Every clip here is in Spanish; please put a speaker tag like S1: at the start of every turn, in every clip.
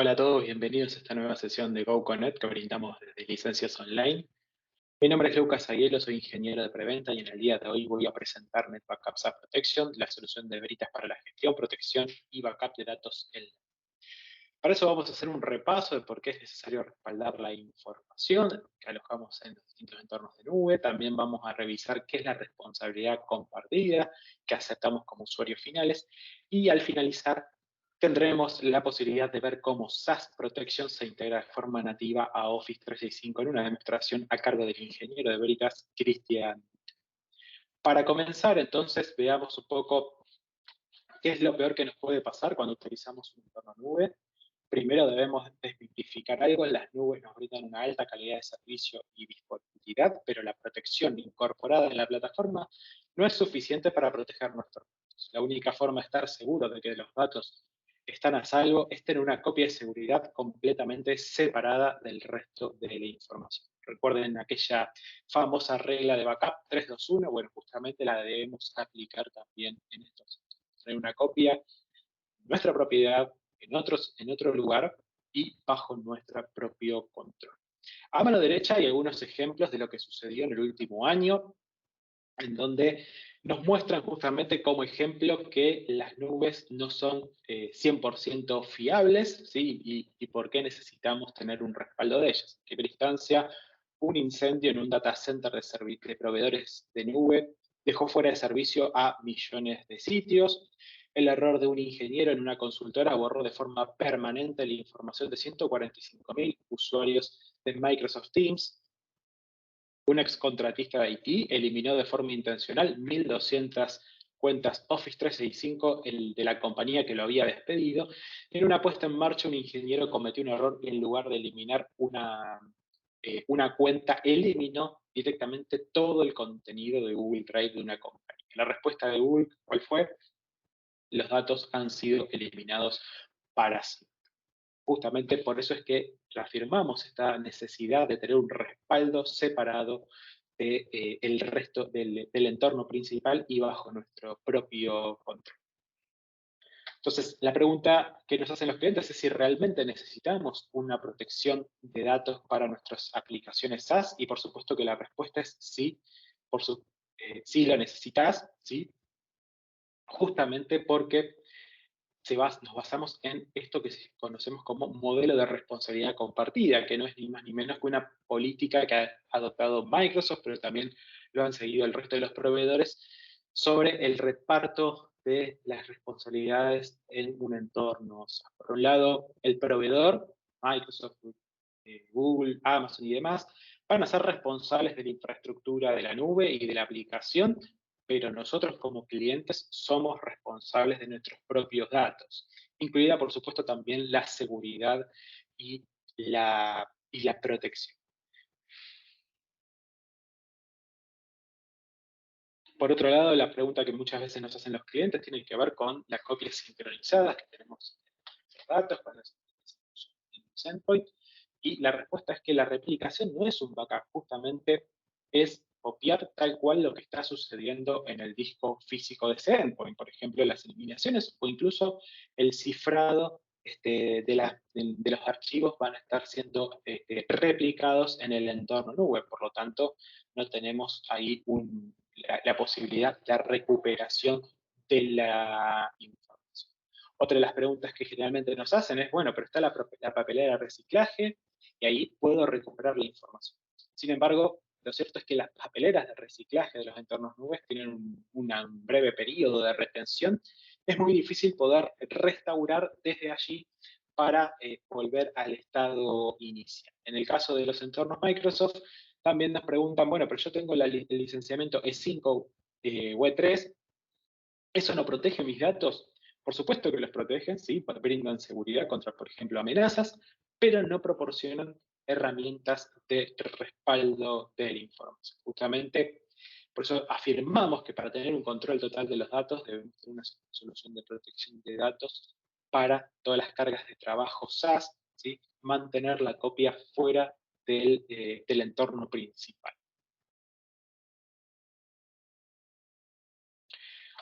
S1: Hola a todos, bienvenidos a esta nueva sesión de GoConnect que brindamos desde licencias online. Mi nombre es Lucas Aguelo, soy ingeniero de preventa y en el día de hoy voy a presentar NetBackup SaaS Protection, la solución de Veritas para la gestión, protección y backup de datos en la. Para eso vamos a hacer un repaso de por qué es necesario respaldar la información que alojamos en los distintos entornos de nube. También vamos a revisar qué es la responsabilidad compartida que aceptamos como usuarios finales. Y al finalizar, tendremos la posibilidad de ver cómo SaaS Protection se integra de forma nativa a Office 365 en una demostración a cargo del ingeniero de Veritas, Cristian. Para comenzar, entonces, veamos un poco qué es lo peor que nos puede pasar cuando utilizamos un entorno nube. Primero debemos desmitificar algo, las nubes nos brindan una alta calidad de servicio y disponibilidad, pero la protección incorporada en la plataforma no es suficiente para proteger nuestros datos. La única forma de estar seguro de que los datos están a salvo es tener una copia de seguridad completamente separada del resto de la información. Recuerden aquella famosa regla de backup 321, bueno, justamente la debemos aplicar también en estos. Tener una copia nuestra propiedad en otro lugar y bajo nuestro propio control. A mano derecha hay algunos ejemplos de lo que sucedió en el último año, en donde nos muestran justamente como ejemplo que las nubes no son 100% fiables, ¿sí? Y por qué necesitamos tener un respaldo de ellas. En primera instancia, un incendio en un data center de proveedores de nube dejó fuera de servicio a millones de sitios. El error de un ingeniero en una consultora borró de forma permanente la información de 145.000 usuarios de Microsoft Teams. Un ex contratista de IT eliminó de forma intencional 1.200 cuentas Office 365 de la compañía que lo había despedido. En una puesta en marcha, un ingeniero cometió un error y en lugar de eliminar una cuenta, eliminó directamente todo el contenido de Google Drive de una compañía. La respuesta de Google, ¿cuál fue? Los datos han sido eliminados para siempre. Justamente por eso es que reafirmamos esta necesidad de tener un respaldo separado del resto del entorno principal y bajo nuestro propio control. Entonces, la pregunta que nos hacen los clientes es si realmente necesitamos una protección de datos para nuestras aplicaciones SaaS, y por supuesto que la respuesta es sí, sí lo necesitas, ¿sí? Justamente porque nos basamos en esto que conocemos como modelo de responsabilidad compartida, que no es ni más ni menos que una política que ha adoptado Microsoft, pero también lo han seguido el resto de los proveedores, sobre el reparto de las responsabilidades en un entorno. O sea, por un lado, el proveedor, Microsoft, Google, Amazon y demás, van a ser responsables de la infraestructura de la nube y de la aplicación, pero nosotros como clientes somos responsables de nuestros propios datos, incluida por supuesto también la seguridad y la protección. Por otro lado, la pregunta que muchas veces nos hacen los clientes tiene que ver con las copias sincronizadas que tenemos en nuestros datos cuando en los endpoint, y la respuesta es que la replicación no es un backup, justamente es copiar tal cual lo que está sucediendo en el disco físico de ese endpoint, por ejemplo, las eliminaciones o incluso el cifrado de los archivos van a estar siendo replicados en el entorno nube, por lo tanto, no tenemos ahí la posibilidad de recuperación de la información. Otra de las preguntas que generalmente nos hacen es, bueno, pero está la papelera de reciclaje y ahí puedo recuperar la información. Sin embargo, lo cierto es que las papeleras de reciclaje de los entornos nubes tienen un breve periodo de retención. Es muy difícil poder restaurar desde allí para volver al estado inicial. En el caso de los entornos Microsoft, también nos preguntan, bueno, pero yo tengo el licenciamiento E5 o E3, ¿eso no protege mis datos? Por supuesto que los protegen, sí, brindan seguridad contra, por ejemplo, amenazas, pero no proporcionan herramientas de respaldo de la información. Justamente, por eso afirmamos que para tener un control total de los datos debemos tener una solución de protección de datos para todas las cargas de trabajo SaaS, ¿sí? Mantener la copia fuera del entorno principal.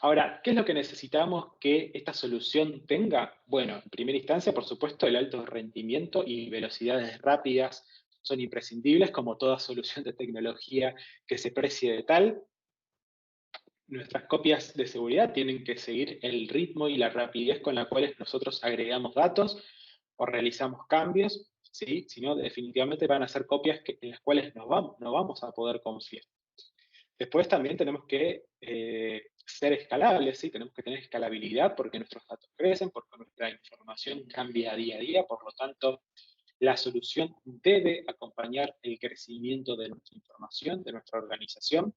S1: Ahora, ¿qué es lo que necesitamos que esta solución tenga? Bueno, en primera instancia, por supuesto, el alto rendimiento y velocidades rápidas son imprescindibles, como toda solución de tecnología que se precie de tal. Nuestras copias de seguridad tienen que seguir el ritmo y la rapidez con la cual nosotros agregamos datos o realizamos cambios, ¿sí? Si no, definitivamente van a ser copias en las cuales no vamos a poder confiar. Después también tenemos que ser escalables, ¿sí? Tenemos que tener escalabilidad porque nuestros datos crecen, porque nuestra información cambia día a día, por lo tanto, la solución debe acompañar el crecimiento de nuestra información, de nuestra organización.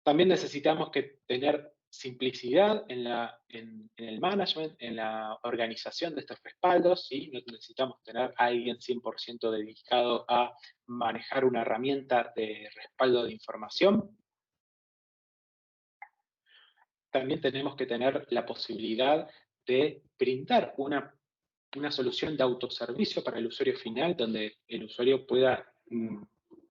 S1: También necesitamos que tener simplicidad en el management, en la organización de estos respaldos, ¿sí? No necesitamos tener a alguien 100% dedicado a manejar una herramienta de respaldo de información. También tenemos que tener la posibilidad de brindar una solución de autoservicio para el usuario final, donde el usuario pueda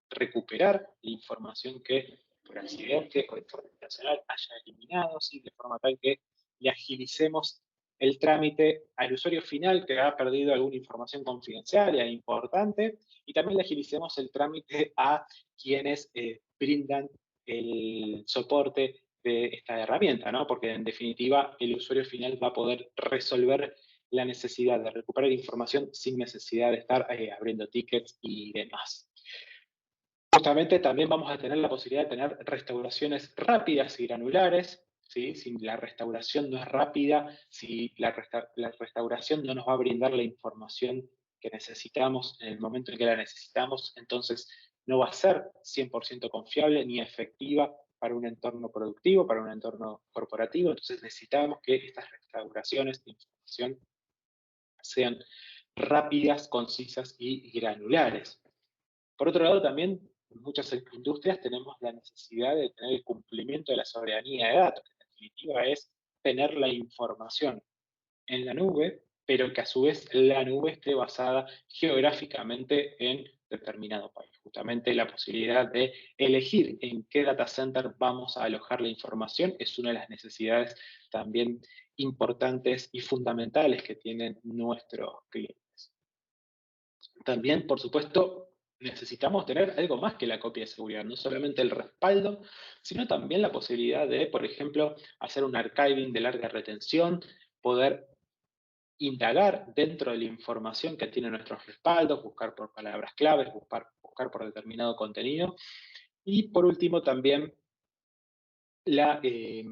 S1: recuperar la información que por accidente o de forma intencional haya eliminado, ¿sí? De forma tal que le agilicemos el trámite al usuario final que ha perdido alguna información confidencial e importante, y también le agilicemos el trámite a quienes brindan el soporte de esta herramienta, ¿no? Porque en definitiva el usuario final va a poder resolver la necesidad de recuperar información sin necesidad de estar abriendo tickets y demás. Justamente también vamos a tener la posibilidad de tener restauraciones rápidas y granulares, ¿sí? Si la restauración no es rápida, si la restauración no nos va a brindar la información que necesitamos en el momento en que la necesitamos, entonces no va a ser 100% confiable ni efectiva para un entorno productivo, para un entorno corporativo. Entonces necesitamos que estas restauraciones de información sean rápidas, concisas y granulares. Por otro lado, también en muchas industrias tenemos la necesidad de tener el cumplimiento de la soberanía de datos, que en definitiva es tener la información en la nube, pero que a su vez la nube esté basada geográficamente en determinado país. Justamente la posibilidad de elegir en qué data center vamos a alojar la información es una de las necesidades también importantes y fundamentales que tienen nuestros clientes. También, por supuesto, necesitamos tener algo más que la copia de seguridad, no solamente el respaldo, sino también la posibilidad de, por ejemplo, hacer un archiving de larga retención, poder indagar dentro de la información que tienen nuestros respaldos, buscar por palabras claves, buscar por determinado contenido. Y por último, también la, eh,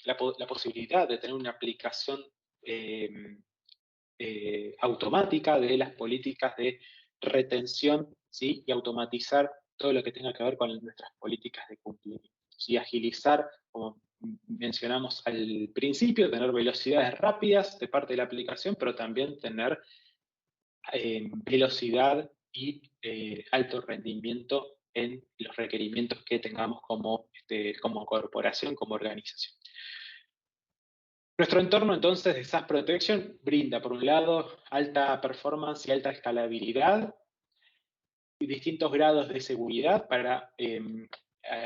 S1: la posibilidad de tener una aplicación eh, automática de las políticas de retención, ¿sí? Y automatizar todo lo que tenga que ver con nuestras políticas de cumplimiento. Y agilizar, como mencionamos al principio, tener velocidades rápidas de parte de la aplicación, pero también tener velocidad y alto rendimiento en los requerimientos que tengamos como corporación, como organización. Nuestro entorno entonces de SaaS Protection brinda, por un lado, alta performance y alta escalabilidad y distintos grados de seguridad para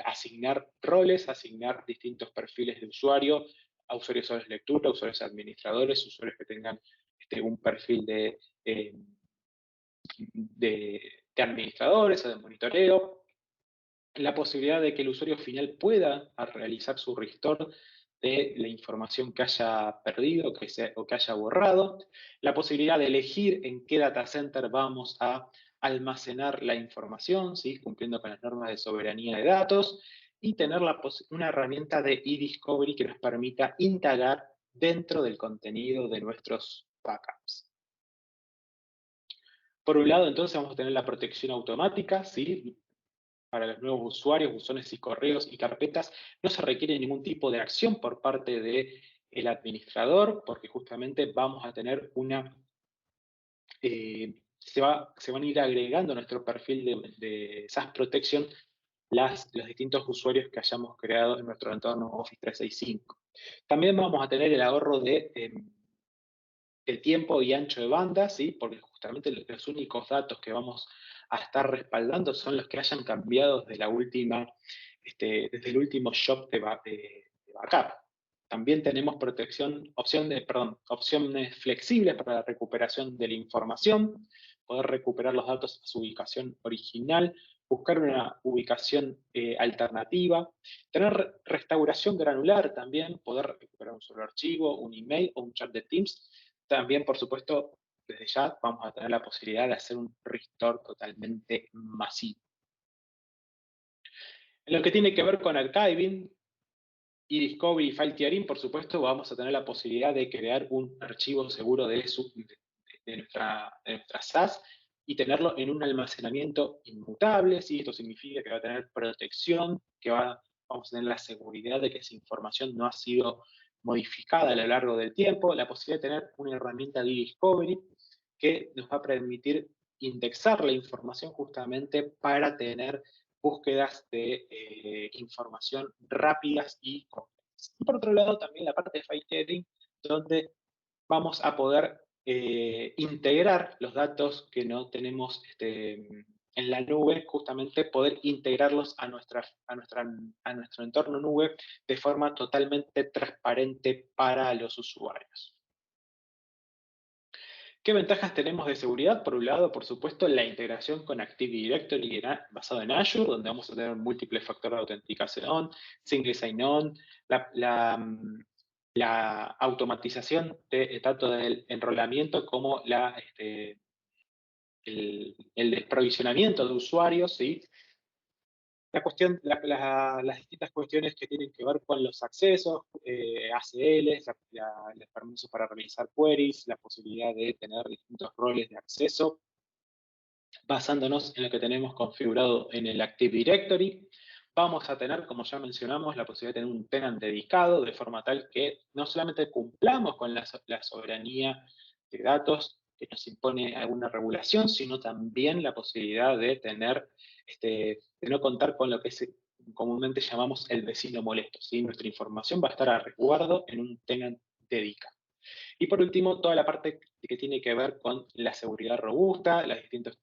S1: asignar roles, asignar distintos perfiles de usuario, a usuarios de lectura, usuarios administradores, usuarios que tengan un perfil de administradores o de monitoreo, la posibilidad de que el usuario final pueda realizar su restore de la información que haya perdido o que haya borrado, la posibilidad de elegir en qué data center vamos a almacenar la información, ¿sí? Cumpliendo con las normas de soberanía de datos, y tener una herramienta de e-discovery que nos permita indagar dentro del contenido de nuestros backups. Por un lado, entonces, vamos a tener la protección automática, ¿sí? Para los nuevos usuarios, buzones y correos y carpetas, no se requiere ningún tipo de acción por parte del administrador, porque justamente vamos a tener se van a ir agregando a nuestro perfil de SaaS Protection los distintos usuarios que hayamos creado en nuestro entorno Office 365. También vamos a tener el ahorro de tiempo y ancho de banda, ¿sí? Porque justamente los únicos datos que vamos a estar respaldando son los que hayan cambiado desde el último shop de backup. También tenemos opciones flexibles para la recuperación de la información, poder recuperar los datos a su ubicación original, buscar una ubicación alternativa, tener restauración granular también, poder recuperar un solo archivo, un email o un chat de Teams. También, por supuesto, desde ya vamos a tener la posibilidad de hacer un restore totalmente masivo. En lo que tiene que ver con archiving, y Discovery y File Tiering, por supuesto, vamos a tener la posibilidad de crear un archivo seguro de nuestra SAS y tenerlo en un almacenamiento inmutable. ¿Sí? Esto significa que va a tener protección, vamos a tener la seguridad de que esa información no ha sido modificada a lo largo del tiempo, la posibilidad de tener una herramienta de Discovery que nos va a permitir indexar la información justamente para tener búsquedas de información rápidas y completas. Y por otro lado, también la parte de file sharing, donde vamos a poder integrar los datos que no tenemos en la nube, justamente poder integrarlos a nuestro entorno nube de forma totalmente transparente para los usuarios. ¿Qué ventajas tenemos de seguridad? Por un lado, por supuesto, la integración con Active Directory basado en Azure, donde vamos a tener múltiples factores de autenticación, single sign-on, la automatización tanto del enrolamiento como el desprovisionamiento de usuarios, ¿sí? Las distintas cuestiones que tienen que ver con los accesos, ACLs, los permisos para realizar queries, la posibilidad de tener distintos roles de acceso, basándonos en lo que tenemos configurado en el Active Directory. Vamos a tener, como ya mencionamos, la posibilidad de tener un tenant dedicado, de forma tal que no solamente cumplamos con la soberanía de datos que nos impone alguna regulación, sino también la posibilidad de tener, de no contar con lo que comúnmente llamamos el vecino molesto, ¿sí? Nuestra información va a estar a resguardo en un tenant dedicado. Y por último, toda la parte que tiene que ver con la seguridad robusta, las distintas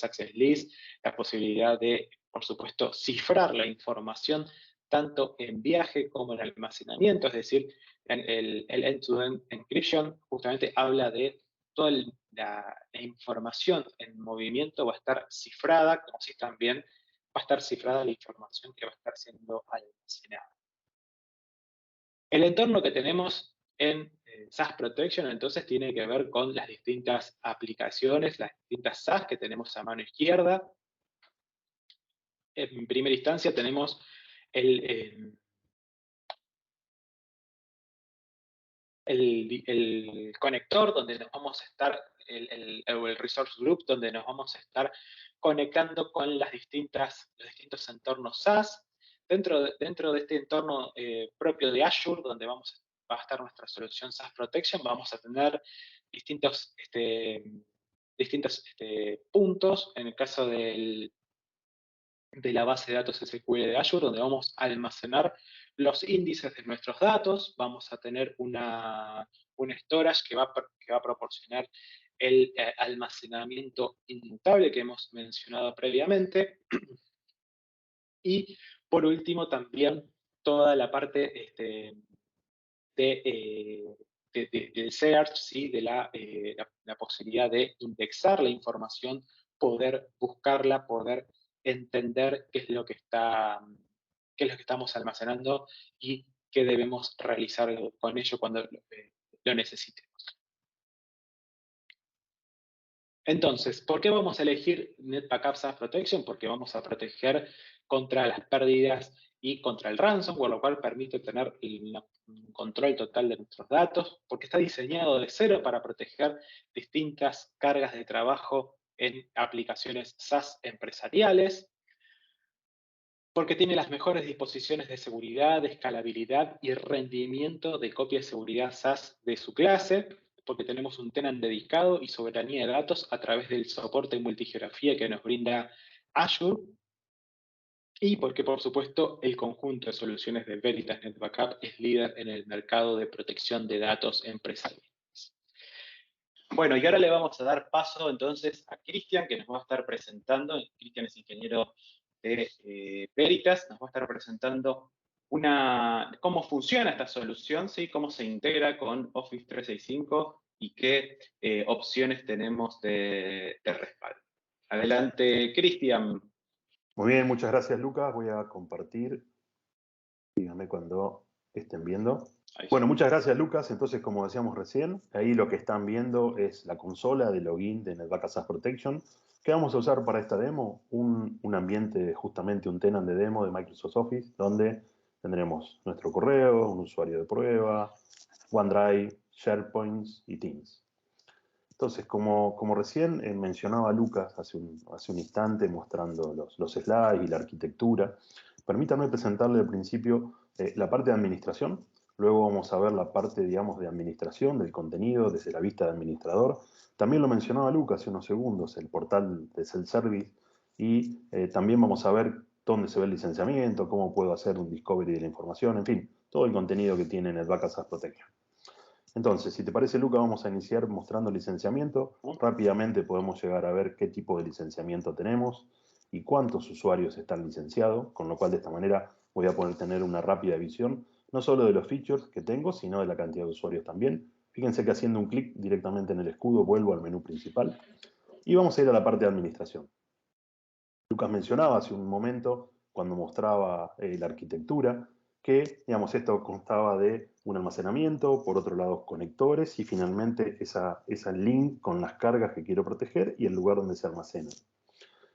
S1: access lists, la posibilidad de, por supuesto, cifrar la información tanto en viaje como en almacenamiento, es decir, el end-to-end encryption justamente habla de toda la información en movimiento va a estar cifrada, como si también va a estar cifrada la información que va a estar siendo almacenada. El entorno que tenemos en SAS Protection entonces tiene que ver con las distintas aplicaciones, las distintas SAS que tenemos a mano izquierda. En primera instancia tenemos el conector donde nos vamos a estar, el Resource Group, donde nos vamos a estar conectando con los distintos entornos SAS. Dentro de este entorno propio de Azure, donde va a estar nuestra solución SAS Protection, vamos a tener distintos puntos. En el caso de la base de datos SQL de Azure, donde vamos a almacenar los índices de nuestros datos, vamos a tener un storage que va a proporcionar el almacenamiento inmutable que hemos mencionado previamente. Y por último también toda la parte del search, ¿sí? De la posibilidad de indexar la información, poder buscarla, poder entender qué es lo que estamos almacenando y qué debemos realizar con ello cuando lo necesitemos. Entonces, ¿por qué vamos a elegir NetBackup SAS Protection? Porque vamos a proteger contra las pérdidas y contra el ransomware, lo cual permite tener un control total de nuestros datos, porque está diseñado de cero para proteger distintas cargas de trabajo en aplicaciones SAS empresariales, porque tiene las mejores disposiciones de seguridad, de escalabilidad y rendimiento de copia de seguridad SAS de su clase, porque tenemos un tenant dedicado y soberanía de datos a través del soporte en multigeografía que nos brinda Azure, y porque, por supuesto, el conjunto de soluciones de Veritas NetBackup es líder en el mercado de protección de datos empresariales. Bueno, y ahora le vamos a dar paso entonces a Cristian, que nos va a estar presentando. Cristian es ingeniero de Veritas, nos va a estar presentando cómo funciona esta solución, ¿sí? Cómo se integra con Office 365 y qué opciones tenemos de respaldo. Adelante, Cristian.
S2: Muy bien, muchas gracias, Lucas. Voy a compartir. Díganme cuando estén viendo. Bueno, muchas gracias, Lucas. Entonces, como decíamos recién, ahí lo que están viendo es la consola de login de NetBackup SaaS Protection. ¿Qué vamos a usar para esta demo? Un ambiente, justamente un tenant de demo de Microsoft Office, donde tendremos nuestro correo, un usuario de prueba, OneDrive, SharePoint y Teams. Entonces, como recién mencionaba Lucas hace un instante, mostrando los slides y la arquitectura, permítanme presentarle al principio la parte de administración. Luego vamos a ver la parte, digamos, de administración del contenido desde la vista de administrador. También lo mencionaba Lucas hace unos segundos, el portal de self-service. Y también vamos a ver dónde se ve el licenciamiento, cómo puedo hacer un discovery de la información, en fin, todo el contenido que tiene NetBackup SaaS Protection. Entonces, si te parece, Luca, vamos a iniciar mostrando el licenciamiento. Rápidamente podemos llegar a ver qué tipo de licenciamiento tenemos y cuántos usuarios están licenciados, con lo cual de esta manera voy a poder tener una rápida visión, no solo de los features que tengo, sino de la cantidad de usuarios también. Fíjense que haciendo un clic directamente en el escudo vuelvo al menú principal y vamos a ir a la parte de administración. Lucas mencionaba hace un momento, cuando mostraba la arquitectura, que digamos, esto constaba de un almacenamiento, por otro lado conectores y finalmente esa link con las cargas que quiero proteger y el lugar donde se almacenan.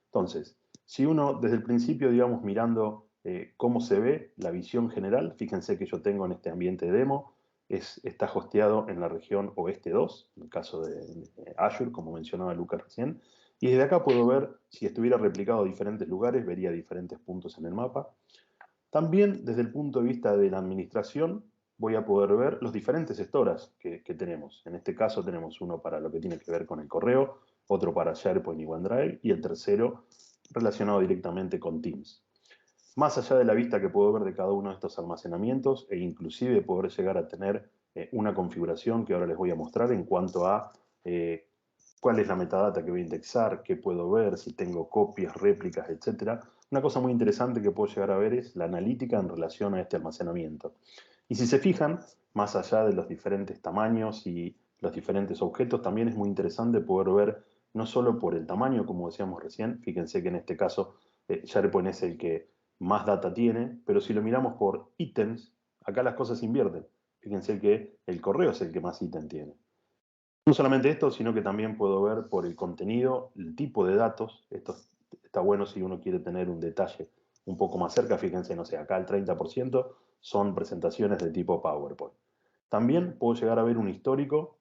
S2: Entonces, si uno desde el principio, digamos, mirando cómo se ve la visión general, fíjense que yo tengo en este ambiente de demo, está hosteado en la región oeste 2, en el caso de Azure, como mencionaba Lucas recién, y desde acá puedo ver, si estuviera replicado a diferentes lugares, vería diferentes puntos en el mapa. También desde el punto de vista de la administración, voy a poder ver los diferentes stores que tenemos. En este caso tenemos uno para lo que tiene que ver con el correo, otro para SharePoint y OneDrive, y el tercero relacionado directamente con Teams. Más allá de la vista que puedo ver de cada uno de estos almacenamientos, e inclusive poder llegar a tener una configuración que ahora les voy a mostrar en cuanto a cuál es la metadata que voy a indexar, qué puedo ver, si tengo copias, réplicas, etc. Una cosa muy interesante que puedo llegar a ver es la analítica en relación a este almacenamiento. Y si se fijan, más allá de los diferentes tamaños y los diferentes objetos, también es muy interesante poder ver, no solo por el tamaño, como decíamos recién, fíjense que en este caso SharePoint es el que más data tiene, pero si lo miramos por ítems, acá las cosas se invierten. Fíjense que el correo es el que más ítem tiene. No solamente esto, sino que también puedo ver por el contenido, el tipo de datos. Esto está bueno si uno quiere tener un detalle un poco más cerca. Fíjense, no sé, acá el 30% son presentaciones de tipo PowerPoint. También puedo llegar a ver un histórico,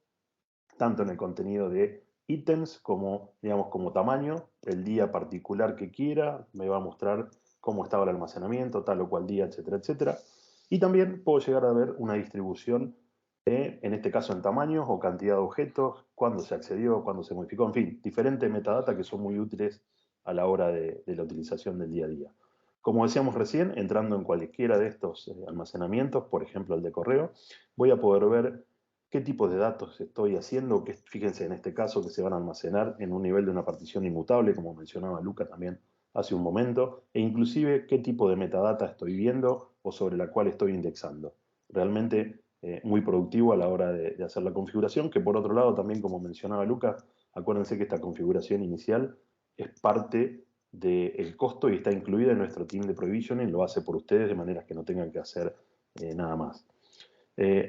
S2: tanto en el contenido de ítems como, digamos, como tamaño, el día particular que quiera, me va a mostrar cómo estaba el almacenamiento, tal o cual día, etcétera, etcétera. Y también puedo llegar a ver una distribución en este caso en tamaños o cantidad de objetos, cuándo se accedió, cuándo se modificó, en fin, diferentes metadata que son muy útiles a la hora de la utilización del día a día. Como decíamos recién, entrando en cualquiera de estos almacenamientos, por ejemplo el de correo, voy a poder ver qué tipo de datos estoy haciendo, que fíjense en este caso que se van a almacenar en un nivel de una partición inmutable, como mencionaba Luca también hace un momento, e inclusive qué tipo de metadata estoy viendo o sobre la cual estoy indexando. Realmente muy productivo a la hora de hacer la configuración, que por otro lado también, como mencionaba Luca, acuérdense que esta configuración inicial es parte del costo y está incluida en nuestro team de provisioning, lo hace por ustedes de manera que no tengan que hacer nada más.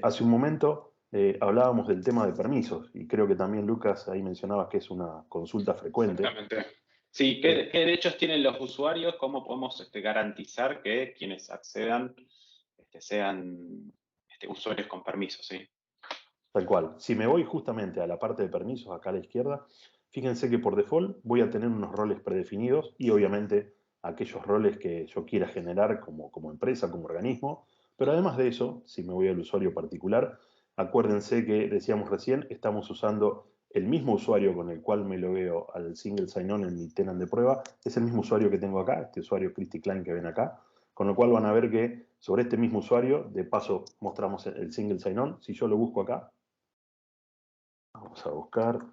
S2: Hace un momento hablábamos del tema de permisos y creo que también Lucas ahí mencionabas que es una consulta frecuente.
S1: Exactamente. Sí, ¿qué derechos tienen los usuarios? ¿Cómo podemos garantizar que quienes accedan sean usuarios con permiso? ¿Sí?
S2: Tal cual. Si me voy justamente a la parte de permisos, acá a la izquierda, fíjense que por default voy a tener unos roles predefinidos y obviamente aquellos roles que yo quiera generar como empresa, como organismo. Pero además de eso, si me voy al usuario particular, acuérdense que decíamos recién, estamos usando el mismo usuario con el cual me logueo al single sign-on en mi tenant de prueba, es el mismo usuario que tengo acá, este usuario Christy Klein que ven acá, con lo cual van a ver que sobre este mismo usuario, de paso mostramos el single sign-on, si yo lo busco acá, vamos a buscar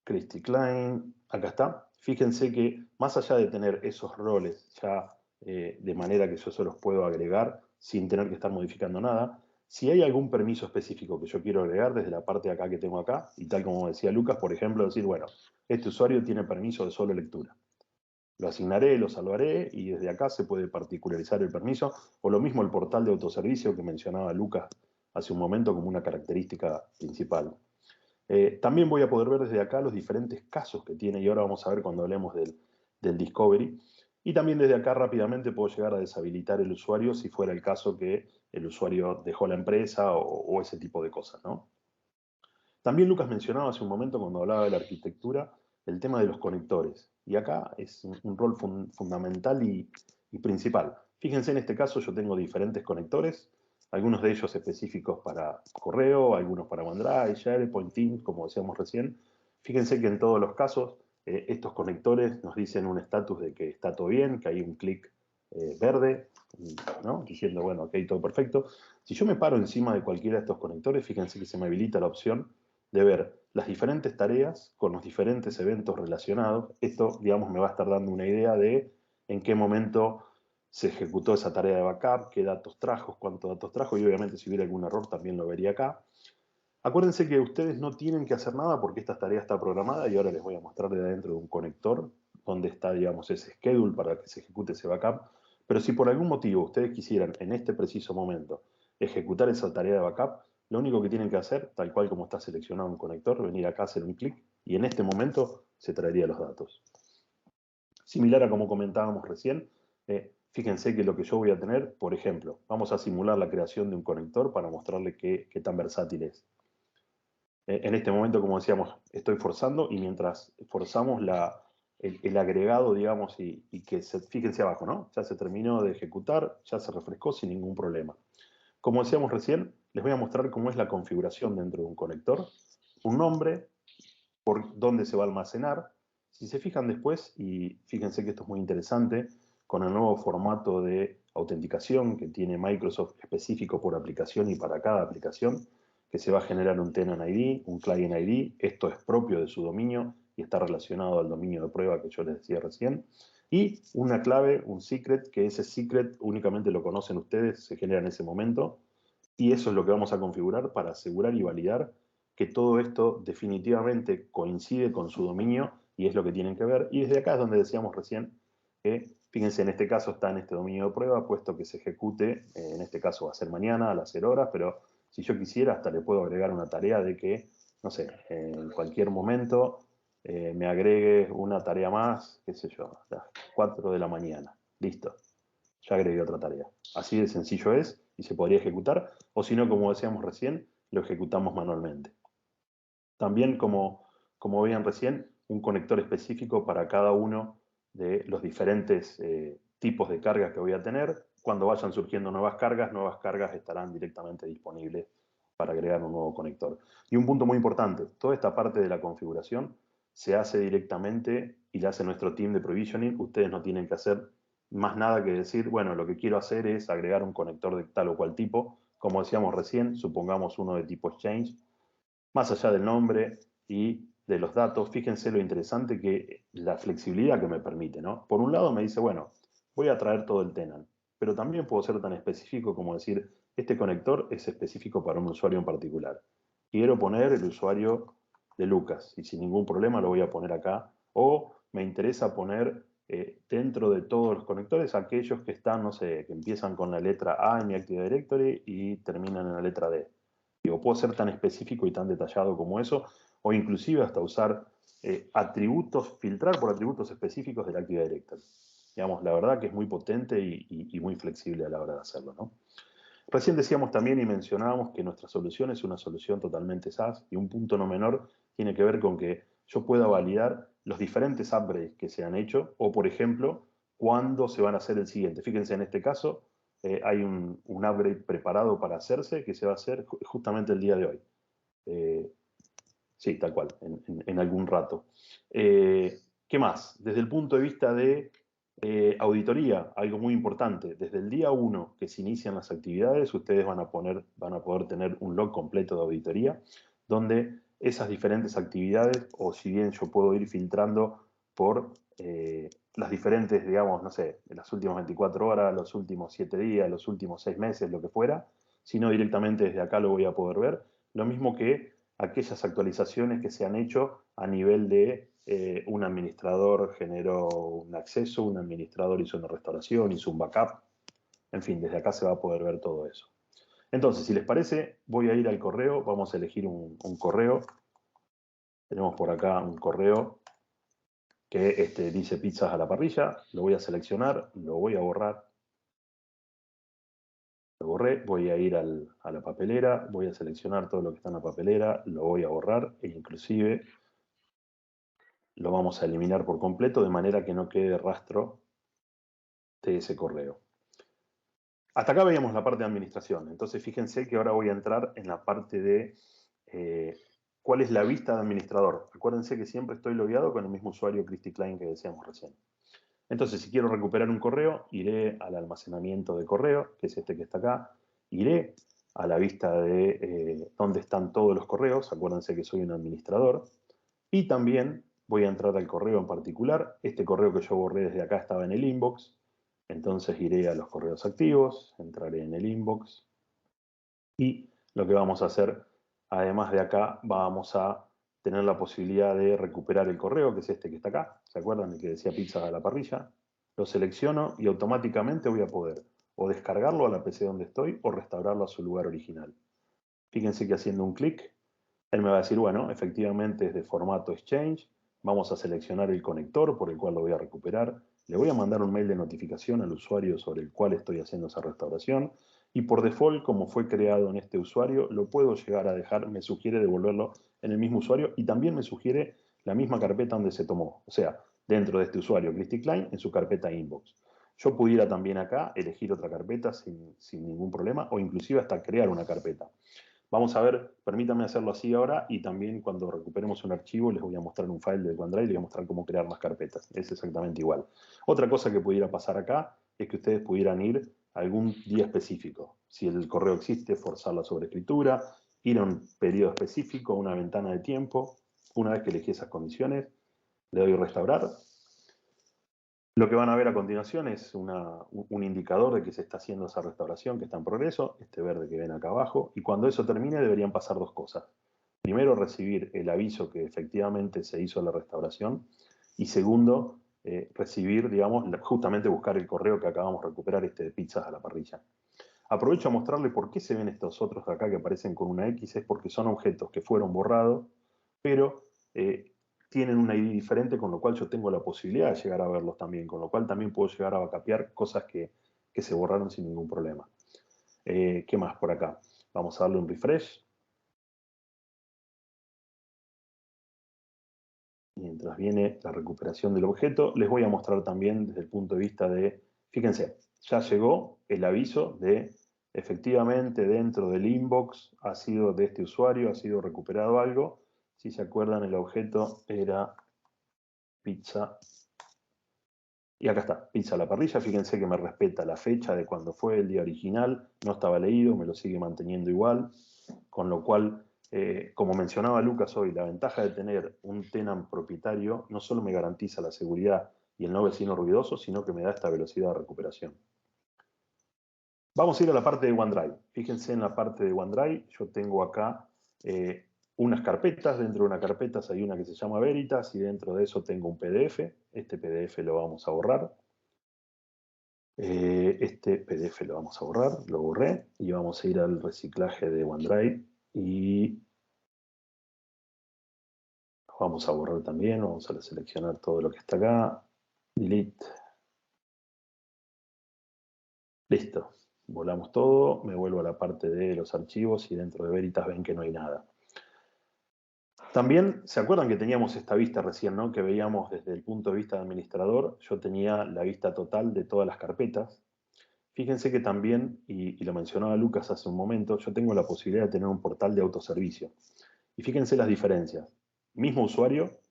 S2: Christy Klein. Acá está. Fíjense que más allá de tener esos roles ya de manera que yo se los puedo agregar sin tener que estar modificando nada. Si hay algún permiso específico que yo quiero agregar desde la parte de acá que tengo acá, y tal como decía Lucas, por ejemplo, decir, bueno, este usuario tiene permiso de solo lectura. Lo asignaré, lo salvaré y desde acá se puede particularizar el permiso, o lo mismo el portal de autoservicio que mencionaba Lucas hace un momento como una característica principal. También voy a poder ver desde acá los diferentes casos que tiene, y ahora vamos a ver cuando hablemos del Discovery. Y también desde acá rápidamente puedo llegar a deshabilitar el usuario si fuera el caso que el usuario dejó la empresa o ese tipo de cosas, ¿no? También Lucas mencionaba hace un momento cuando hablaba de la arquitectura el tema de los conectores. Y acá es un rol fundamental y principal. Fíjense, en este caso yo tengo diferentes conectores, algunos de ellos específicos para correo, algunos para OneDrive, SharePoint, Teams, como decíamos recién. Fíjense que en todos los casos estos conectores nos dicen un estatus de que está todo bien, que hay un clic verde, ¿no? Diciendo, bueno, ok, todo perfecto. Si yo me paro encima de cualquiera de estos conectores, fíjense que se me habilita la opción de ver las diferentes tareas con los diferentes eventos relacionados. Esto, digamos, me va a estar dando una idea de en qué momento se ejecutó esa tarea de backup, qué datos trajo, cuántos datos trajo, y obviamente si hubiera algún error también lo vería acá. Acuérdense que ustedes no tienen que hacer nada porque esta tarea está programada y ahora les voy a mostrar de adentro de un conector donde está, digamos, ese schedule para que se ejecute ese backup. Pero si por algún motivo ustedes quisieran en este preciso momento ejecutar esa tarea de backup, lo único que tienen que hacer, tal cual como está seleccionado un conector, venir acá, hacer un clic y en este momento se traería los datos. Similar a como comentábamos recién, fíjense que lo que yo voy a tener, por ejemplo, vamos a simular la creación de un conector para mostrarle qué tan versátil es. En este momento, como decíamos, estoy forzando y mientras forzamos el agregado, digamos, y que fíjense abajo, ¿no? Ya se terminó de ejecutar, ya se refrescó sin ningún problema. Como decíamos recién, les voy a mostrar cómo es la configuración dentro de un conector, un nombre, por dónde se va a almacenar. Si se fijan después, y fíjense que esto es muy interesante, con el nuevo formato de autenticación que tiene Microsoft específico por aplicación y para cada aplicación, que se va a generar un tenant ID, un client ID, esto es propio de su dominio y está relacionado al dominio de prueba que yo les decía recién, y una clave, un secret, que ese secret únicamente lo conocen ustedes, se genera en ese momento, y eso es lo que vamos a configurar para asegurar y validar que todo esto definitivamente coincide con su dominio y es lo que tienen que ver. Y desde acá es donde decíamos recién que, fíjense, en este caso está en este dominio de prueba, puesto que se ejecute, en este caso va a ser mañana a las 0 horas, pero si yo quisiera hasta le puedo agregar una tarea de que, no sé, en cualquier momento me agregue una tarea más, qué sé yo, a las 4 de la mañana. Listo, ya agregué otra tarea. Así de sencillo es y se podría ejecutar, o si no, como decíamos recién, lo ejecutamos manualmente. También, como veían recién, un conector específico para cada uno de los diferentes tipos de cargas que voy a tener. Cuando vayan surgiendo nuevas cargas estarán directamente disponibles para agregar un nuevo conector. Y un punto muy importante, toda esta parte de la configuración se hace directamente y la hace nuestro team de provisioning. Ustedes no tienen que hacer más nada que decir, bueno, lo que quiero hacer es agregar un conector de tal o cual tipo. Como decíamos recién, supongamos uno de tipo Exchange. Más allá del nombre y de los datos, fíjense lo interesante que la flexibilidad que me permite, ¿no? Por un lado me dice, bueno, voy a traer todo el tenant, pero también puedo ser tan específico como decir, este conector es específico para un usuario en particular. Quiero poner el usuario de Lucas y sin ningún problema lo voy a poner acá. O me interesa poner dentro de todos los conectores aquellos que están, no sé, que empiezan con la letra A en mi Active Directory y terminan en la letra D. Digo, puedo ser tan específico y tan detallado como eso, o inclusive hasta usar atributos, filtrar por atributos específicos del Active Directory. Digamos, la verdad que es muy potente y muy flexible a la hora de hacerlo, ¿no? Recién decíamos también y mencionábamos que nuestra solución es una solución totalmente SaaS y un punto no menor tiene que ver con que yo pueda validar los diferentes upgrades que se han hecho o, por ejemplo, cuándo se van a hacer el siguiente. Fíjense, en este caso hay un upgrade preparado para hacerse que se va a hacer justamente el día de hoy. Sí, tal cual, en algún rato. ¿Qué más? Desde el punto de vista de auditoría, algo muy importante. Desde el día 1 que se inician las actividades, ustedes van a poder tener un log completo de auditoría, donde esas diferentes actividades, o si bien yo puedo ir filtrando por las diferentes, digamos, no sé, de las últimas 24 horas, los últimos 7 días, los últimos 6 meses, lo que fuera, sino directamente desde acá lo voy a poder ver. Lo mismo que aquellas actualizaciones que se han hecho a nivel de un administrador generó un acceso, un administrador hizo una restauración, hizo un backup. En fin, desde acá se va a poder ver todo eso. Entonces, si les parece, voy a ir al correo, vamos a elegir un correo. Tenemos por acá un correo que dice pizzas a la parrilla, lo voy a seleccionar, lo voy a borrar. Lo borré, voy a ir a la papelera, voy a seleccionar todo lo que está en la papelera, lo voy a borrar e inclusive lo vamos a eliminar por completo de manera que no quede rastro de ese correo. Hasta acá veíamos la parte de administración, entonces fíjense que ahora voy a entrar en la parte de cuál es la vista de administrador. Acuérdense que siempre estoy logueado con el mismo usuario Christy Klein que decíamos recién. Entonces, si quiero recuperar un correo, iré al almacenamiento de correo, que es este que está acá. Iré a la vista de dónde están todos los correos. Acuérdense que soy un administrador. Y también voy a entrar al correo en particular. Este correo que yo borré desde acá estaba en el inbox. Entonces iré a los correos activos, entraré en el inbox. Y lo que vamos a hacer, además de acá, vamos a tener la posibilidad de recuperar el correo, que es este que está acá. ¿Se acuerdan? El que decía pizza a la parrilla. Lo selecciono y automáticamente voy a poder o descargarlo a la PC donde estoy o restaurarlo a su lugar original. Fíjense que haciendo un clic, él me va a decir, bueno, efectivamente es de formato Exchange. Vamos a seleccionar el conector por el cual lo voy a recuperar. Le voy a mandar un mail de notificación al usuario sobre el cual estoy haciendo esa restauración. Y por default, como fue creado en este usuario, lo puedo llegar a dejar, me sugiere devolverlo en el mismo usuario y también me sugiere la misma carpeta donde se tomó. O sea, dentro de este usuario, Christy Klein, en su carpeta inbox. Yo pudiera también acá elegir otra carpeta sin ningún problema o inclusive hasta crear una carpeta. Vamos a ver, permítanme hacerlo así ahora y también cuando recuperemos un archivo les voy a mostrar un file de OneDrive y les voy a mostrar cómo crear más carpetas. Es exactamente igual. Otra cosa que pudiera pasar acá es que ustedes pudieran ir a algún día específico. Si el correo existe, forzar la sobreescritura, ir a un periodo específico, a una ventana de tiempo. Una vez que elegí esas condiciones, le doy restaurar. Lo que van a ver a continuación es un indicador de que se está haciendo esa restauración, que está en progreso, este verde que ven acá abajo, y cuando eso termine deberían pasar dos cosas. Primero, recibir el aviso que efectivamente se hizo la restauración, y segundo, recibir, digamos, justamente buscar el correo que acabamos de recuperar, de pizzas a la parrilla. Aprovecho a mostrarle por qué se ven estos otros de acá que aparecen con una X, es porque son objetos que fueron borrados, pero tienen un ID diferente, con lo cual yo tengo la posibilidad de llegar a verlos también, con lo cual también puedo llegar a backupear cosas que se borraron sin ningún problema. ¿Qué más por acá? Vamos a darle un refresh. Mientras viene la recuperación del objeto, les voy a mostrar también desde el punto de vista de, fíjense, ya llegó el aviso de efectivamente dentro del inbox ha sido de este usuario, ha sido recuperado algo. Si se acuerdan, el objeto era pizza. Y acá está, pizza a la parrilla. Fíjense que me respeta la fecha de cuando fue el día original. No estaba leído, me lo sigue manteniendo igual. Con lo cual, como mencionaba Lucas hoy, la ventaja de tener un tenant propietario no solo me garantiza la seguridad y el no vecino ruidoso, sino que me da esta velocidad de recuperación. Vamos a ir a la parte de OneDrive. Fíjense en la parte de OneDrive, yo tengo acá unas carpetas. Dentro de una carpeta hay una que se llama Veritas y dentro de eso tengo un PDF. Este PDF lo vamos a borrar. Este PDF lo vamos a borrar, lo borré y vamos a ir al reciclaje de OneDrive y vamos a borrar también, vamos a seleccionar todo lo que está acá, delete, listo, volamos todo, me vuelvo a la parte de los archivos y dentro de Veritas ven que no hay nada. También, ¿se acuerdan que teníamos esta vista recién, ¿no? Que veíamos desde el punto de vista de administrador? Yo tenía la vista total de todas las carpetas. Fíjense que también, y lo mencionaba Lucas hace un momento, yo tengo la posibilidad de tener un portal de autoservicio. Y fíjense las diferencias. Mismo usuario,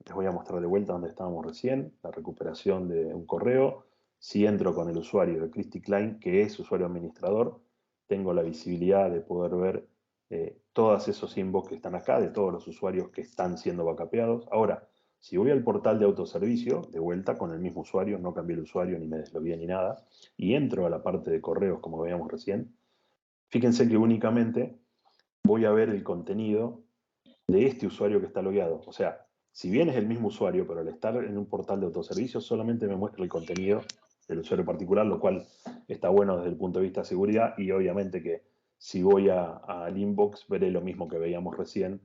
S2: les voy a mostrar de vuelta donde estábamos recién, la recuperación de un correo. Si entro con el usuario de Christy Klein, que es usuario administrador, tengo la visibilidad de poder ver todos esos inbox que están acá, de todos los usuarios que están siendo backupeados. Ahora, Si voy al portal de autoservicio, de vuelta con el mismo usuario, no cambié el usuario ni me deslogué ni nada, y entro a la parte de correos como veíamos recién, fíjense que únicamente voy a ver el contenido de este usuario que está logueado. O sea, si bien es el mismo usuario, pero al estar en un portal de autoservicio solamente me muestra el contenido del usuario particular, lo cual está bueno desde el punto de vista de seguridad, y obviamente que si voy al inbox veré lo mismo que veíamos recién,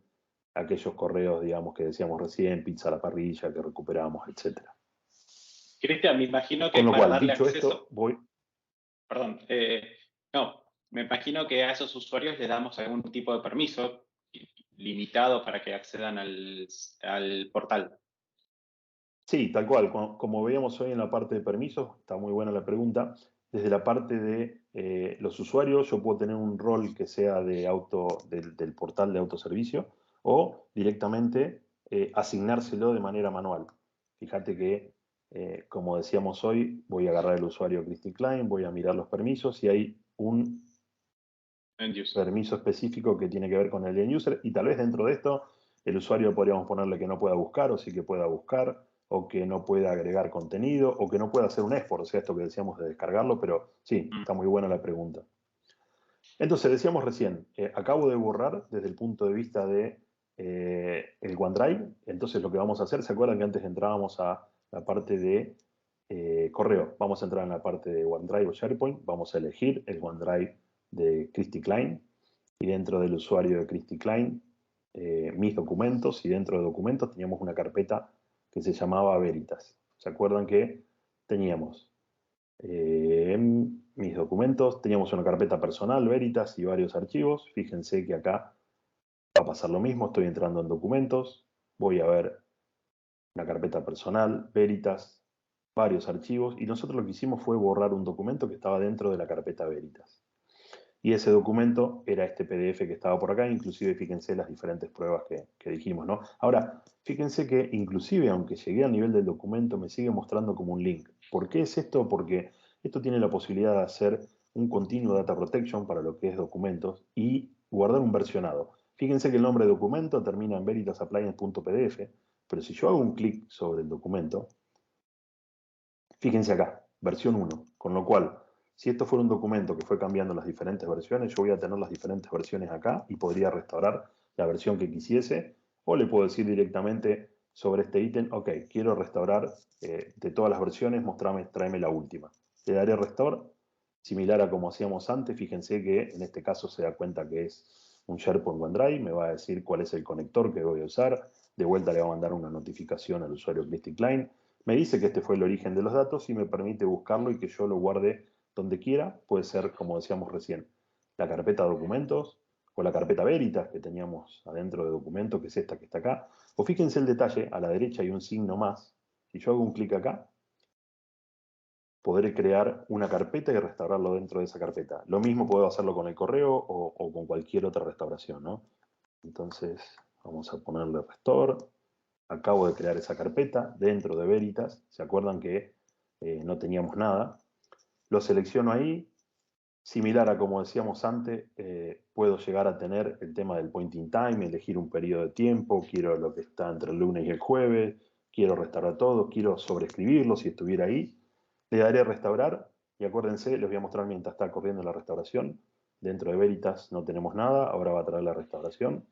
S2: aquellos correos, digamos, que decíamos recién, pizza a la parrilla, que recuperamos, etc.
S1: Cristian, me imagino que
S2: Con lo
S1: para
S2: cual,
S1: darle
S2: dicho
S1: acceso,
S2: esto, voy...
S1: perdón, no, me imagino que a esos usuarios les damos algún tipo de permiso limitado para que accedan al portal.
S2: Sí, tal cual. Como veíamos hoy en la parte de permisos, está muy buena la pregunta. Desde la parte de los usuarios, yo puedo tener un rol que sea del portal de autoservicio o directamente asignárselo de manera manual. Fíjate que, como decíamos hoy, voy a agarrar el usuario Christy Klein, voy a mirar los permisos y hay un permiso específico que tiene que ver con el end user, y tal vez dentro de esto el usuario podríamos ponerle que no pueda buscar, o sí que pueda buscar, o que no pueda agregar contenido, o que no pueda hacer un export, o sea, esto que decíamos de descargarlo, pero sí, está muy buena la pregunta. Entonces, decíamos recién, acabo de borrar desde el punto de vista de el OneDrive. Entonces lo que vamos a hacer, ¿se acuerdan que antes entrábamos a la parte de correo? Vamos a entrar en la parte de OneDrive o SharePoint, vamos a elegir el OneDrive de Christy Klein, y dentro del usuario de Christy Klein, mis documentos, y dentro de documentos teníamos una carpeta que se llamaba Veritas. ¿Se acuerdan que teníamos mis documentos, teníamos una carpeta personal, Veritas, y varios archivos? Fíjense que acá va a pasar lo mismo, estoy entrando en documentos, voy a ver una carpeta personal, Veritas, varios archivos, y nosotros lo que hicimos fue borrar un documento que estaba dentro de la carpeta Veritas. Y ese documento era este PDF que estaba por acá, inclusive fíjense las diferentes pruebas que dijimos, ¿no? Ahora, fíjense que inclusive aunque llegué al nivel del documento, me sigue mostrando como un link. ¿Por qué es esto? Porque esto tiene la posibilidad de hacer un continuo data protection para lo que es documentos y guardar un versionado. Fíjense que el nombre de documento termina en veritasappliance.pdf, pero si yo hago un clic sobre el documento, fíjense acá, versión 1, con lo cual, si esto fuera un documento que fue cambiando las diferentes versiones, yo voy a tener las diferentes versiones acá y podría restaurar la versión que quisiese, o le puedo decir directamente sobre este ítem, ok, quiero restaurar de todas las versiones, tráeme la última. Le daré restore, similar a como hacíamos antes. Fíjense que en este caso se da cuenta que es un SharePoint OneDrive, me va a decir cuál es el conector que voy a usar, de vuelta le va a mandar una notificación al usuario Christy Klein, me dice que este fue el origen de los datos y me permite buscarlo y que yo lo guarde donde quiera. Puede ser, como decíamos recién, la carpeta documentos o la carpeta Veritas que teníamos adentro de documentos, que es esta que está acá. O fíjense el detalle, a la derecha hay un signo más. Si yo hago un clic acá, podré crear una carpeta y restaurarlo dentro de esa carpeta. Lo mismo puedo hacerlo con el correo o con cualquier otra restauración, ¿no? Entonces, vamos a ponerle restore. Acabo de crear esa carpeta dentro de Veritas. ¿Se acuerdan que no teníamos nada? Lo selecciono ahí. Similar a como decíamos antes, puedo llegar a tener el tema del point in time, elegir un periodo de tiempo, quiero lo que está entre el lunes y el jueves, quiero restaurar todo, quiero sobreescribirlo si estuviera ahí. Le daré a restaurar y acuérdense, les voy a mostrar mientras está corriendo la restauración. Dentro de Veritas no tenemos nada, ahora va a traer la restauración.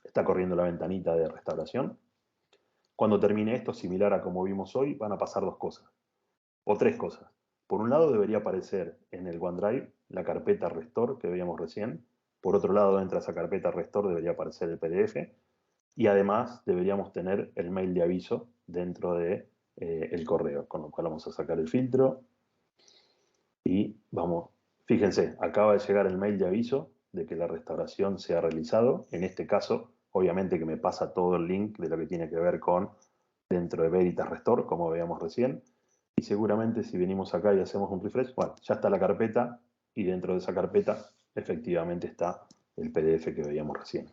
S2: Está corriendo la ventanita de restauración. Cuando termine esto, similar a como vimos hoy, van a pasar dos cosas, o tres cosas. Por un lado, debería aparecer en el OneDrive la carpeta Restore que veíamos recién. Por otro lado, dentro de esa carpeta Restore debería aparecer el PDF. Y además, deberíamos tener el mail de aviso dentro de el correo, con lo cual vamos a sacar el filtro. Y vamos, fíjense, acaba de llegar el mail de aviso de que la restauración se ha realizado. En este caso, obviamente que me pasa todo el link de lo que tiene que ver con dentro de Veritas Restore, como veíamos recién. Y seguramente si venimos acá y hacemos un refresh, bueno, ya está la carpeta y dentro de esa carpeta efectivamente está el PDF que veíamos recién.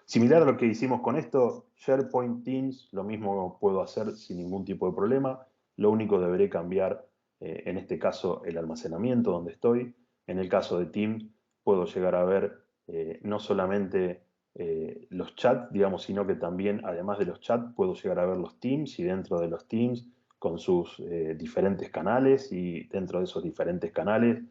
S2: Similar a lo que hicimos con esto, SharePoint, Teams, lo mismo puedo hacer sin ningún tipo de problema. Lo único deberé cambiar, en este caso, el almacenamiento donde estoy. En el caso de Teams, puedo llegar a ver no solamente los chats, digamos, sino que también, además de los chats, puedo llegar a ver los teams y dentro de los teams con sus diferentes canales y dentro de esos diferentes canales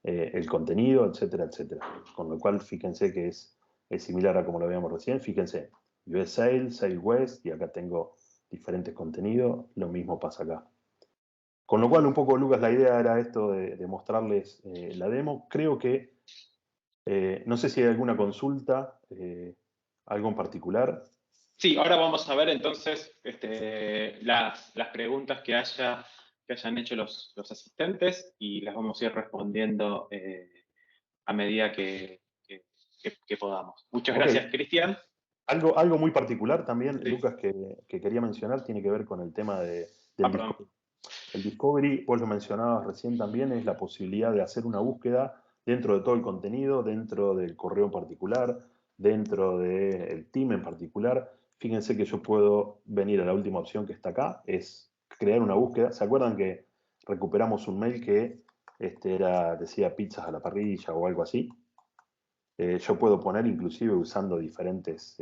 S2: el contenido, etcétera, etcétera. Con lo cual, fíjense que es similar a como lo veíamos recién. Fíjense, US Sales, Sales West, y acá tengo diferentes contenidos. Lo mismo pasa acá. Con lo cual, un poco, Lucas, la idea era esto de mostrarles la demo. Creo que, no sé si hay alguna consulta, algo en particular.
S1: Sí, ahora vamos a ver entonces las preguntas que hayan hecho los asistentes y las vamos a ir respondiendo a medida que podamos. Muchas gracias, Cristian.
S2: Algo muy particular también,
S1: Sí.
S2: Lucas, que quería mencionar, tiene que ver con el tema del
S1: Perdón.
S2: Discovery. El Discovery, vos lo mencionabas recién también, es la posibilidad de hacer una búsqueda dentro de todo el contenido, dentro del correo en particular, dentro del team en particular. Fíjense que yo puedo venir a la última opción que está acá, es crear una búsqueda. ¿Se acuerdan que recuperamos un mail que decía pizzas a la parrilla o algo así? Yo puedo poner inclusive usando diferentes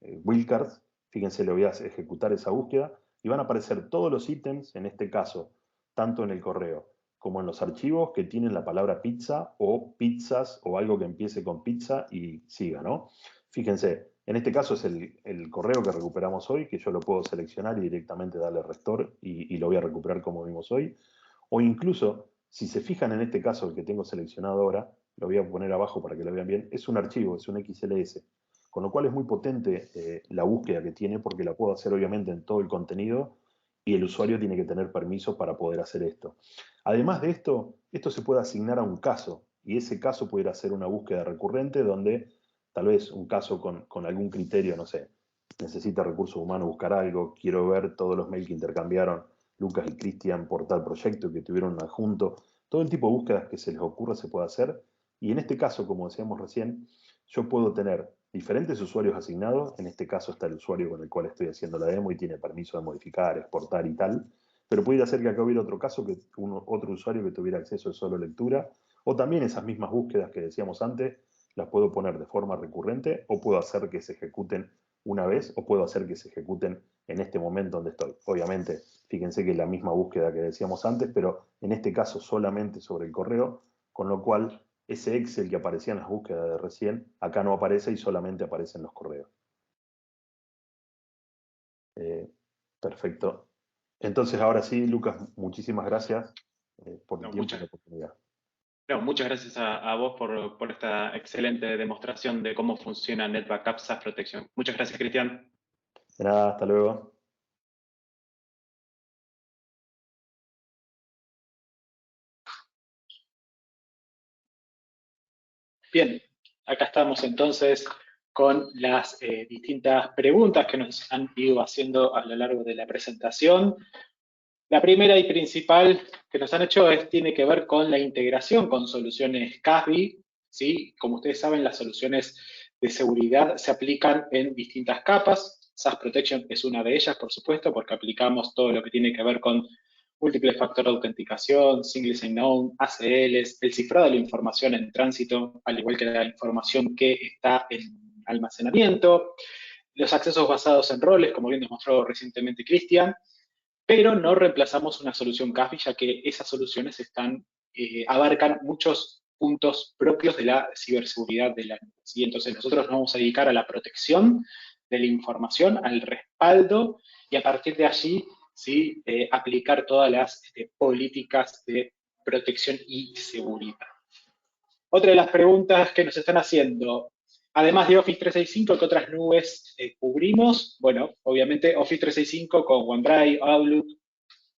S2: wildcards. Fíjense, le voy a ejecutar esa búsqueda y van a aparecer todos los ítems, en este caso, tanto en el correo como en los archivos que tienen la palabra pizza o pizzas o algo que empiece con pizza y siga, ¿no? Fíjense, en este caso es el correo que recuperamos hoy, que yo lo puedo seleccionar y directamente darle restore y lo voy a recuperar como vimos hoy. O incluso, si se fijan en este caso, el que tengo seleccionado ahora, lo voy a poner abajo para que lo vean bien, es un archivo, es un XLS, con lo cual es muy potente la búsqueda que tiene porque la puedo hacer obviamente en todo el contenido y el usuario tiene que tener permiso para poder hacer esto. Además de esto, esto se puede asignar a un caso y ese caso puede ir a ser una búsqueda recurrente donde tal vez un caso con algún criterio, no sé, necesita recursos humanos buscar algo, quiero ver todos los mails que intercambiaron Lucas y Cristian por tal proyecto que tuvieron adjunto. Todo el tipo de búsquedas que se les ocurra se puede hacer. Y en este caso, como decíamos recién, yo puedo tener diferentes usuarios asignados. En este caso está el usuario con el cual estoy haciendo la demo y tiene permiso de modificar, exportar y tal. Pero pudiera ser que acá hubiera otro caso, que otro usuario que tuviera acceso de solo lectura. O también esas mismas búsquedas que decíamos antes, las puedo poner de forma recurrente o puedo hacer que se ejecuten una vez o puedo hacer que se ejecuten en este momento donde estoy. Obviamente, fíjense que es la misma búsqueda que decíamos antes, pero en este caso solamente sobre el correo, con lo cual ese Excel que aparecía en las búsquedas de recién, acá no aparece y solamente aparece en los correos. Perfecto. Entonces, ahora sí, Lucas, muchísimas gracias por el tiempo y la oportunidad.
S1: No, muchas gracias a vos por esta excelente demostración de cómo funciona NetBackup SaaS Protection. Muchas gracias, Cristian.
S2: De nada, hasta luego.
S1: Bien, acá estamos entonces con las distintas preguntas que nos han ido haciendo a lo largo de la presentación. La primera y principal que nos han hecho tiene que ver con la integración con soluciones CASB, ¿sí? Como ustedes saben, las soluciones de seguridad se aplican en distintas capas. SaaS Protection es una de ellas, por supuesto, porque aplicamos todo lo que tiene que ver con múltiple factor de autenticación, single sign-on, ACLs, el cifrado de la información en tránsito, al igual que la información que está en almacenamiento, los accesos basados en roles, como bien demostró recientemente Cristian, pero no reemplazamos una solución CASB, ya que esas soluciones abarcan muchos puntos propios de la ciberseguridad de la nube. ¿Sí? Entonces nosotros nos vamos a dedicar a la protección de la información, al respaldo, y a partir de allí ¿sí? Aplicar todas las políticas de protección y seguridad. Otra de las preguntas que nos están haciendo, además de Office 365, ¿qué otras nubes cubrimos? Bueno, obviamente Office 365 con OneDrive, Outlook,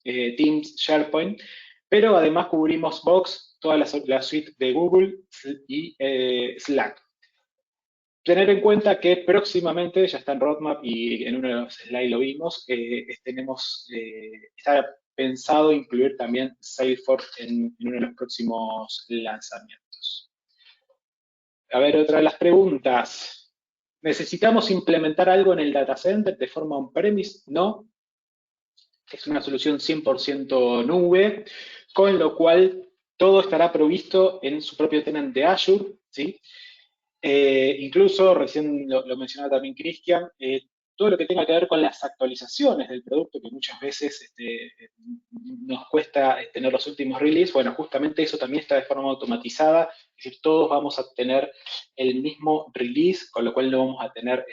S1: Teams, SharePoint, pero además cubrimos Box, toda la suite de Google y Slack. Tener en cuenta que próximamente, ya está en roadmap y en uno de los slides lo vimos, está pensado incluir también Salesforce en uno de los próximos lanzamientos. A ver, otra de las preguntas. ¿Necesitamos implementar algo en el data center de forma on-premise? No. Es una solución 100% nube, con lo cual todo estará provisto en su propio tenant de Azure, ¿sí? Incluso, recién lo mencionaba también Cristian, todo lo que tenga que ver con las actualizaciones del producto, que muchas veces nos cuesta tener los últimos releases, bueno, justamente eso también está de forma automatizada, es decir, todos vamos a tener el mismo release, con lo cual no vamos a tener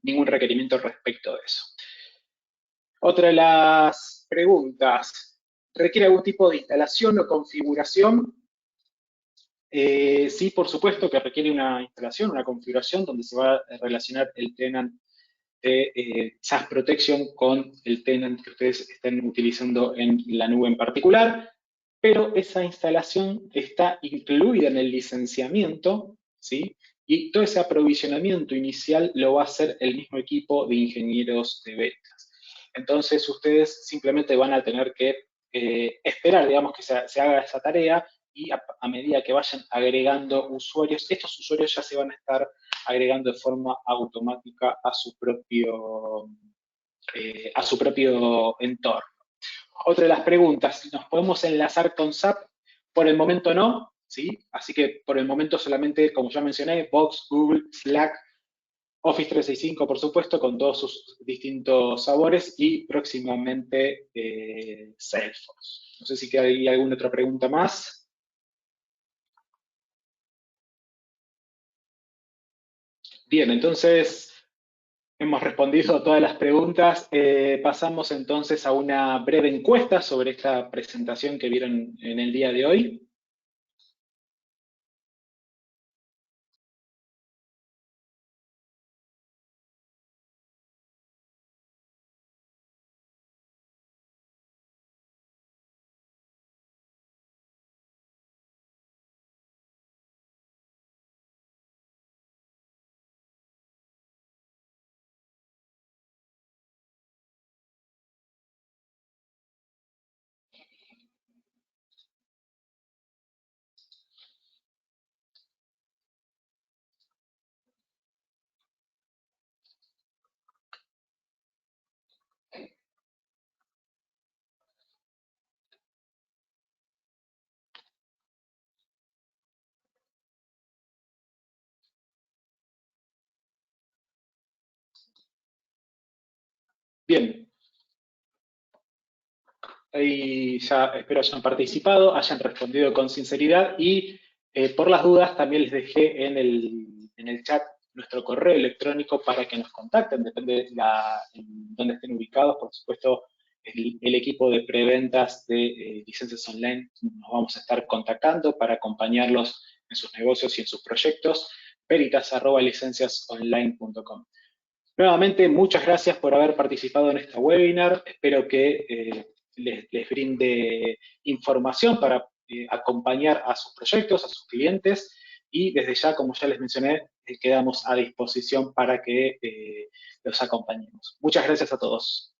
S1: ningún requerimiento respecto de eso. Otra de las preguntas, ¿requiere algún tipo de instalación o configuración? Sí, por supuesto que requiere una instalación, una configuración donde se va a relacionar el tenant de SaaS Protection con el tenant que ustedes estén utilizando en la nube en particular, pero esa instalación está incluida en el licenciamiento, ¿sí? Y todo ese aprovisionamiento inicial lo va a hacer el mismo equipo de ingenieros de ventas. Entonces, ustedes simplemente van a tener que esperar, digamos, que se haga esa tarea y a medida que vayan agregando usuarios, estos usuarios ya se van a estar agregando de forma automática a su propio entorno. Otra de las preguntas, ¿nos podemos enlazar con SAP? Por el momento no, ¿sí? Así que por el momento solamente, como ya mencioné, Box, Google, Slack, Office 365, por supuesto, con todos sus distintos sabores y próximamente Salesforce. No sé si hay alguna otra pregunta más. Bien, entonces hemos respondido a todas las preguntas. Pasamos entonces a una breve encuesta sobre esta presentación que vieron en el día de hoy. Bien, ahí ya espero hayan participado, hayan respondido con sinceridad y por las dudas también les dejé en el chat nuestro correo electrónico para que nos contacten, depende de dónde estén ubicados, por supuesto, el equipo de preventas de licencias online nos vamos a estar contactando para acompañarlos en sus negocios y en sus proyectos, veritas@licenciasonline.com. Nuevamente, muchas gracias por haber participado en esta webinar. Espero que les brinde información para acompañar a sus proyectos, a sus clientes. Y desde ya, como ya les mencioné, quedamos a disposición para que los acompañemos. Muchas gracias a todos.